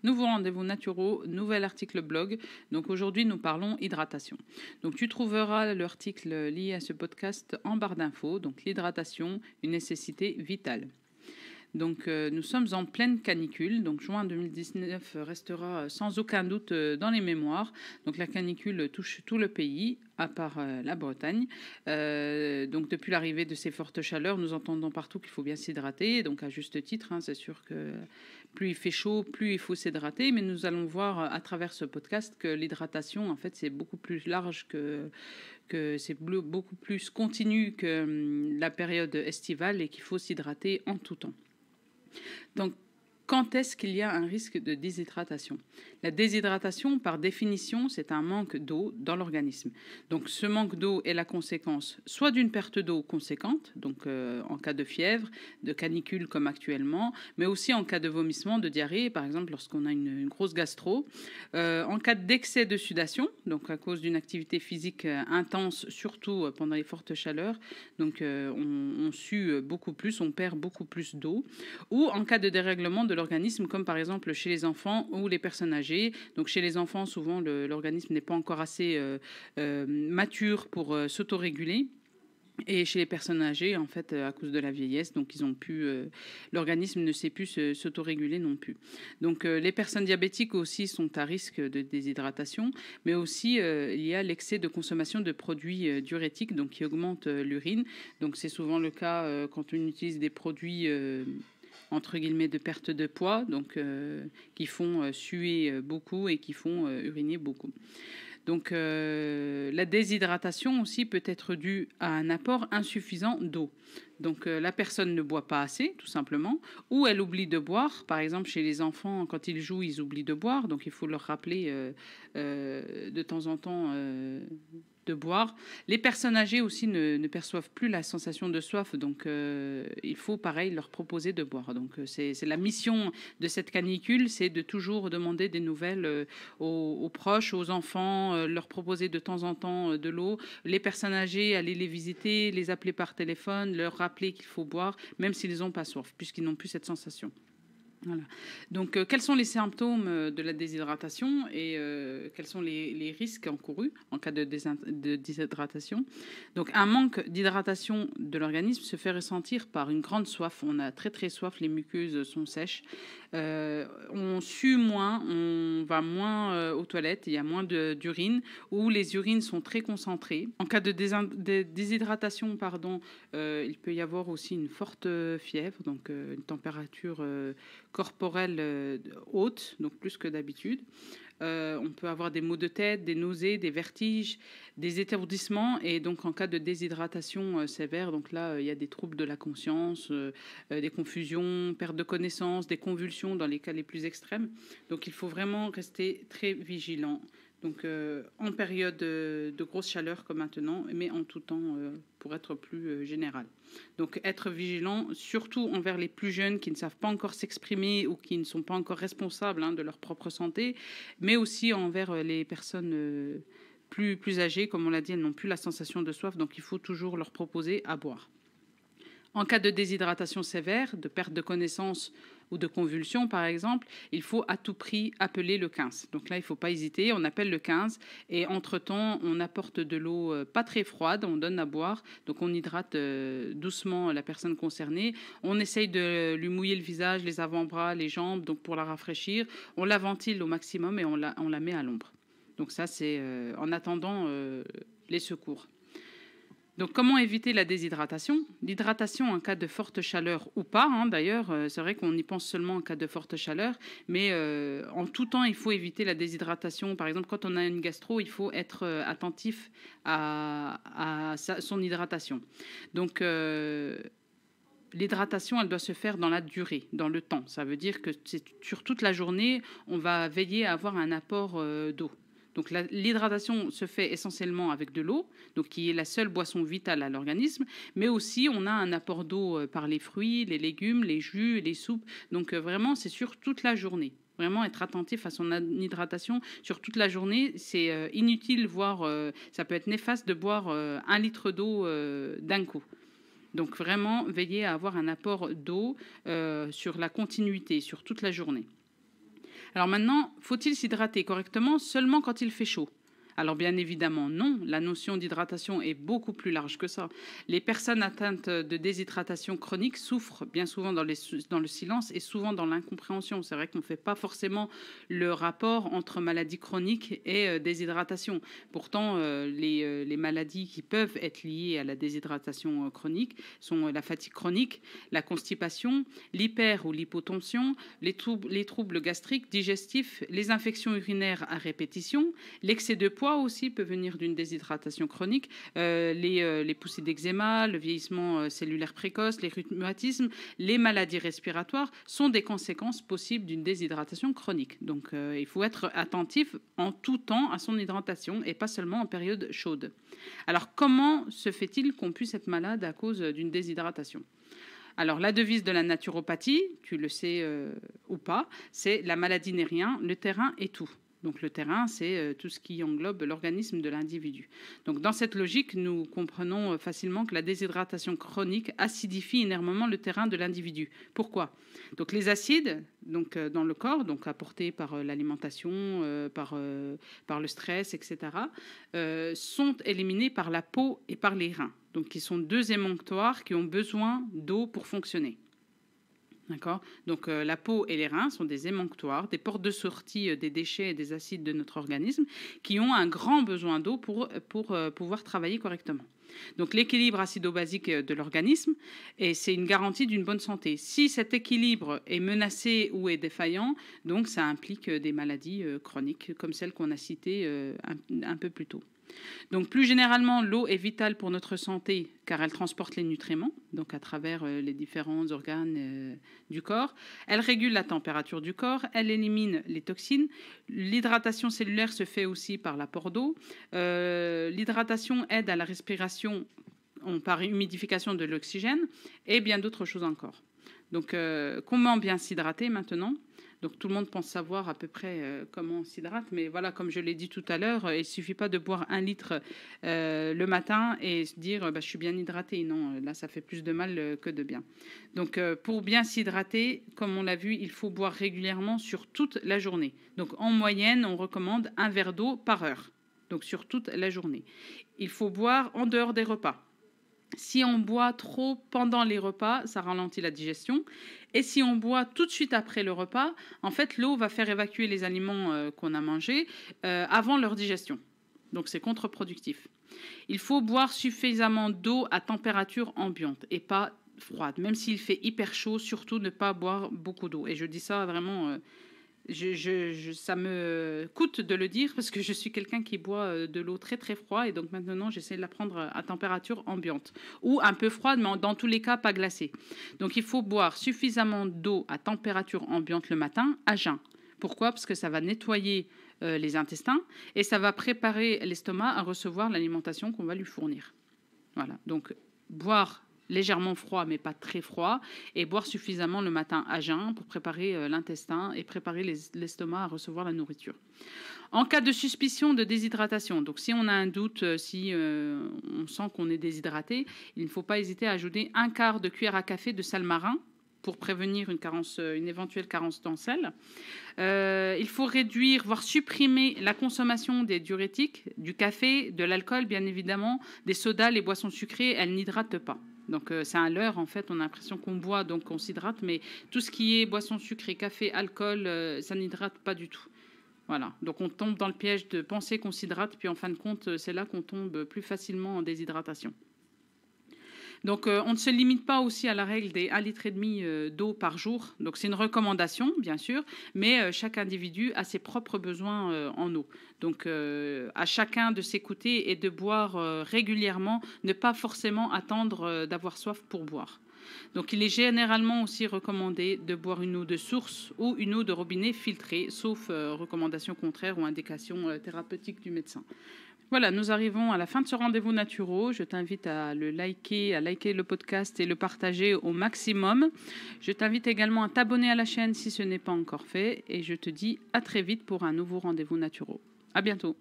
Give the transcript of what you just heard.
Nouveau rendez-vous naturaux, nouvel article blog. Donc aujourd'hui, nous parlons hydratation. Donc tu trouveras l'article lié à ce podcast en barre d'infos. Donc l'hydratation, une nécessité vitale. Donc nous sommes en pleine canicule. Donc juin 2019 restera sans aucun doute dans les mémoires. Donc la canicule touche tout le pays, à part la Bretagne. Donc depuis l'arrivée de ces fortes chaleurs, nous entendons partout qu'il faut bien s'hydrater. Donc à juste titre, hein, c'est sûr que plus il fait chaud, plus il faut s'hydrater. Mais nous allons voir à travers ce podcast que l'hydratation, en fait, c'est beaucoup plus large que c'est beaucoup plus continu que la période estivale et qu'il faut s'hydrater en tout temps. Donc, quand est-ce qu'il y a un risque de déshydratation? La déshydratation, par définition, c'est un manque d'eau dans l'organisme. Donc, ce manque d'eau est la conséquence soit d'une perte d'eau conséquente, donc en cas de fièvre, de canicule comme actuellement, mais aussi en cas de vomissement, de diarrhée, par exemple lorsqu'on a une grosse gastro, en cas d'excès de sudation, donc à cause d'une activité physique intense, surtout pendant les fortes chaleurs, donc on sue beaucoup plus, on perd beaucoup plus d'eau, ou en cas de dérèglement de l'organisme, comme par exemple chez les enfants ou les personnes âgées. Donc chez les enfants, souvent l'organisme n'est pas encore assez mature pour s'autoréguler. Et chez les personnes âgées, en fait, à cause de la vieillesse, donc ils ont pu, l'organisme ne sait plus s'autoréguler non plus. Donc les personnes diabétiques aussi sont à risque de déshydratation, mais aussi il y a l'excès de consommation de produits diurétiques, donc qui augmentent l'urine. Donc c'est souvent le cas quand on utilise des produits entre guillemets de perte de poids, donc qui font suer beaucoup et qui font uriner beaucoup. Donc la déshydratation aussi peut être due à un apport insuffisant d'eau. Donc la personne ne boit pas assez, tout simplement, ou elle oublie de boire. Par exemple, chez les enfants, quand ils jouent, ils oublient de boire. Donc il faut leur rappeler de temps en temps de boire. Les personnes âgées aussi ne perçoivent plus la sensation de soif, donc il faut pareil leur proposer de boire. Donc c'est la mission de cette canicule, c'est de toujours demander des nouvelles aux proches, aux enfants, leur proposer de temps en temps de l'eau. Les personnes âgées, aller les visiter, les appeler par téléphone, leur rappeler qu'il faut boire, même s'ils n'ont pas soif, puisqu'ils n'ont plus cette sensation. Voilà. Donc, quels sont les symptômes de la déshydratation et quels sont les risques encourus en cas de déshydratation? Donc, un manque d'hydratation de l'organisme se fait ressentir par une grande soif. On a très très soif, les muqueuses sont sèches. On sue moins, on va moins aux toilettes, il y a moins d'urine ou les urines sont très concentrées. En cas de déshydratation, il peut y avoir aussi une forte fièvre, donc une température corporelle haute, donc plus que d'habitude. On peut avoir des maux de tête, des nausées, des vertiges, des étourdissements et donc en cas de déshydratation sévère, donc là il y a des troubles de la conscience, des confusions, perte de connaissance, des convulsions dans les cas les plus extrêmes. Donc il faut vraiment rester très vigilant. Donc en période de grosse chaleur comme maintenant, mais en tout temps pour être plus général. Donc être vigilant, surtout envers les plus jeunes qui ne savent pas encore s'exprimer ou qui ne sont pas encore responsables de leur propre santé, mais aussi envers les personnes plus âgées, comme on l'a dit, elles n'ont plus la sensation de soif, donc il faut toujours leur proposer à boire. En cas de déshydratation sévère, de perte de connaissance ou de convulsion, par exemple, il faut à tout prix appeler le 15. Donc là, il ne faut pas hésiter, on appelle le 15 et entre-temps, on apporte de l'eau pas très froide, on donne à boire, donc on hydrate doucement la personne concernée. On essaye de lui mouiller le visage, les avant-bras, les jambes, donc pour la rafraîchir. On la ventile au maximum et on la met à l'ombre. Donc ça, c'est en attendant les secours. Donc, comment éviter la déshydratation? L'hydratation en cas de forte chaleur ou pas, d'ailleurs, c'est vrai qu'on y pense seulement en cas de forte chaleur, mais en tout temps, il faut éviter la déshydratation. Par exemple, quand on a une gastro, il faut être attentif à son hydratation. Donc, l'hydratation, elle doit se faire dans la durée, dans le temps. Ça veut dire que sur toute la journée, on va veiller à avoir un apport d'eau. Donc l'hydratation se fait essentiellement avec de l'eau, donc qui est la seule boisson vitale à l'organisme, mais aussi on a un apport d'eau par les fruits, les légumes, les jus, les soupes. Donc vraiment, c'est sur toute la journée. Vraiment être attentif à son hydratation sur toute la journée. C'est inutile, voire ça peut être néfaste de boire 1 litre d'eau d'un coup. Donc vraiment, veiller à avoir un apport d'eau sur la continuité, sur toute la journée. Alors maintenant, faut-il s'hydrater correctement seulement quand il fait chaud? Alors bien évidemment non, la notion d'hydratation est beaucoup plus large que ça. Les personnes atteintes de déshydratation chronique souffrent bien souvent dans le silence et souvent dans l'incompréhension. C'est vrai qu'on ne fait pas forcément le rapport entre maladie chronique et déshydratation. Pourtant, les maladies qui peuvent être liées à la déshydratation chronique sont la fatigue chronique, la constipation, l'hyper ou l'hypotension, les troubles gastriques, digestifs, les infections urinaires à répétition, l'excès de poids aussi peut venir d'une déshydratation chronique, les poussées d'eczéma, le vieillissement cellulaire précoce, les rhumatismes, les maladies respiratoires sont des conséquences possibles d'une déshydratation chronique. Donc il faut être attentif en tout temps à son hydratation et pas seulement en période chaude. Alors comment se fait-il qu'on puisse être malade à cause d'une déshydratation? Alors la devise de la naturopathie, tu le sais ou pas, c'est la maladie n'est rien, le terrain est tout. Donc le terrain, c'est tout ce qui englobe l'organisme de l'individu. Donc dans cette logique, nous comprenons facilement que la déshydratation chronique acidifie énormément le terrain de l'individu. Pourquoi? Donc les acides dans le corps, donc apportés par l'alimentation, par le stress, etc., sont éliminés par la peau et par les reins. Donc qui sont deux émonctoires qui ont besoin d'eau pour fonctionner. D'accord. Donc la peau et les reins sont des émonctoires, des portes de sortie des déchets et des acides de notre organisme qui ont un grand besoin d'eau pour pouvoir travailler correctement. Donc l'équilibre acido-basique de l'organisme, et c'est une garantie d'une bonne santé. Si cet équilibre est menacé ou est défaillant, donc ça implique des maladies chroniques comme celles qu'on a citées un peu plus tôt. Donc plus généralement, l'eau est vitale pour notre santé car elle transporte les nutriments, donc à travers les différents organes du corps. Elle régule la température du corps, elle élimine les toxines. L'hydratation cellulaire se fait aussi par l'apport d'eau. L'hydratation aide à la respiration par humidification de l'oxygène et bien d'autres choses encore. Donc comment bien s'hydrater maintenant ? Donc tout le monde pense savoir à peu près comment on s'hydrate, mais voilà, comme je l'ai dit tout à l'heure, il ne suffit pas de boire 1 litre le matin et se dire je suis bien hydraté. Non, là ça fait plus de mal que de bien. Donc pour bien s'hydrater, comme on l'a vu, il faut boire régulièrement sur toute la journée. Donc en moyenne, on recommande 1 verre d'eau par heure, donc sur toute la journée. Il faut boire en dehors des repas. Si on boit trop pendant les repas, ça ralentit la digestion. Et si on boit tout de suite après le repas, en fait, l'eau va faire évacuer les aliments qu'on a mangés avant leur digestion. Donc, c'est contre-productif. Il faut boire suffisamment d'eau à température ambiante et pas froide. Même s'il fait hyper chaud, surtout ne pas boire beaucoup d'eau. Et je dis ça vraiment... ça me coûte de le dire parce que je suis quelqu'un qui boit de l'eau très très froide et donc maintenant j'essaie de la prendre à température ambiante ou un peu froide mais dans tous les cas pas glacée. Donc il faut boire suffisamment d'eau à température ambiante le matin à jeun. Pourquoi? Parce que ça va nettoyer les intestins et ça va préparer l'estomac à recevoir l'alimentation qu'on va lui fournir. Voilà, donc boire légèrement froid mais pas très froid et boire suffisamment le matin à jeun pour préparer l'intestin et préparer l'estomac à recevoir la nourriture. En cas de suspicion de déshydratation, donc si on a un doute, si on sent qu'on est déshydraté, il ne faut pas hésiter à ajouter 1/4 de cuillère à café de sel marin pour prévenir une éventuelle carence en sel. Il faut réduire, voire supprimer la consommation des diurétiques, du café, de l'alcool bien évidemment, des sodas, les boissons sucrées, elles n'hydratent pas. Donc c'est un leurre en fait, on a l'impression qu'on boit donc on s'hydrate, mais tout ce qui est boissons sucrées, café, alcool, ça n'hydrate pas du tout. Voilà, donc on tombe dans le piège de penser qu'on s'hydrate, puis en fin de compte c'est là qu'on tombe plus facilement en déshydratation. Donc on ne se limite pas aussi à la règle des 1,5 litre d'eau par jour. Donc c'est une recommandation bien sûr, mais chaque individu a ses propres besoins en eau. Donc à chacun de s'écouter et de boire régulièrement, ne pas forcément attendre d'avoir soif pour boire. Donc il est généralement aussi recommandé de boire une eau de source ou une eau de robinet filtrée, sauf recommandation contraire ou indication thérapeutique du médecin. Voilà, nous arrivons à la fin de ce rendez-vous naturaux. Je t'invite à liker le podcast et le partager au maximum. Je t'invite également à t'abonner à la chaîne si ce n'est pas encore fait. Et je te dis à très vite pour un nouveau rendez-vous naturaux. À bientôt.